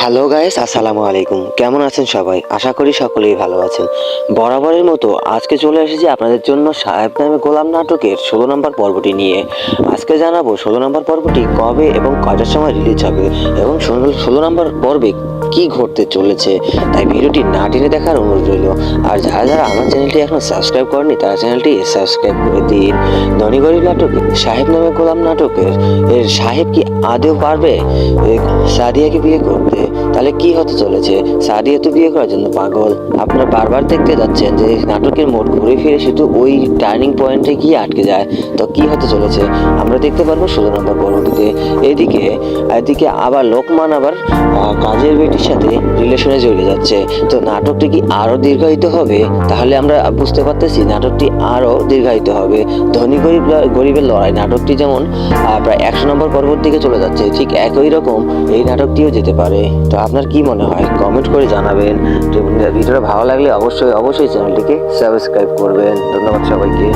Hello guys, আসসালামু আলাইকুম। কেমন আছেন সবাই? আশা করি সকলেই ভালো আছেন। বরাবরের মতো আজকে চলে এসেছি আপনাদের জন্য সাহেব নামে গোলাম নাটকের 16 নম্বর পর্বটি নিয়ে। আজকে জানাবো 16 নম্বর পর্বটি কবে এবং কয়টার সময় রিলিজ হবে এবং 16 নম্বর পর্বে কি ঘটতে চলেছে। তাই ভিডিওটি না টেনে দেখার অনুরোধ রইল। আর যারা যারা আমার চ্যানেলটি এখনো সাবস্ক্রাইব করেনি তারা চ্যানেলটি সাবস্ক্রাইব করে দিন। ধনী গরিব নাটকে সাহেব নামে গোলাম নাটকের সাহেব কি আদৌ পারবে সাদিয়াকে বিয়ে করতে? তাহলে কি হতে চলেছে? সাদিয়া তো বিয়ে করার জন্য পাগল। আপনারা বারবার দেখতে যাচ্ছেন যে নাটকের মোড় ঘুরে ফিরে শুধু ওই টার্নিং পয়েন্টে গিয়ে আটকে যায়। তো কি হতে চলেছে আমরা দেখতে পারবো 16 নম্বর পর্বটিতে। এদিকে আবার লোকমান আবার কাজের বেটির সাথে রিলেশনে জড়িয়ে যাচ্ছে। তো নাটকটি কি আরো দীর্ঘায়িত হবে? তাহলে আমরা বুঝতে পারতেছি নাটকটি আরো দীর্ঘায়িত হবে। ধনী গরিবের লড়াই নাটকটি যেমন প্রায় 100 নম্বর পর্বর দিকে চলে যাচ্ছে, ঠিক একই রকম এই নাটকটিও যেতে পারে। তো আপনার কি মনে হয় কমেন্ট করে জানাবেন। ভিডিওটা ভালো লাগলে অবশ্যই চ্যানেলটিকে সাবস্ক্রাইব করবেন। ধন্যবাদ সবাইকে।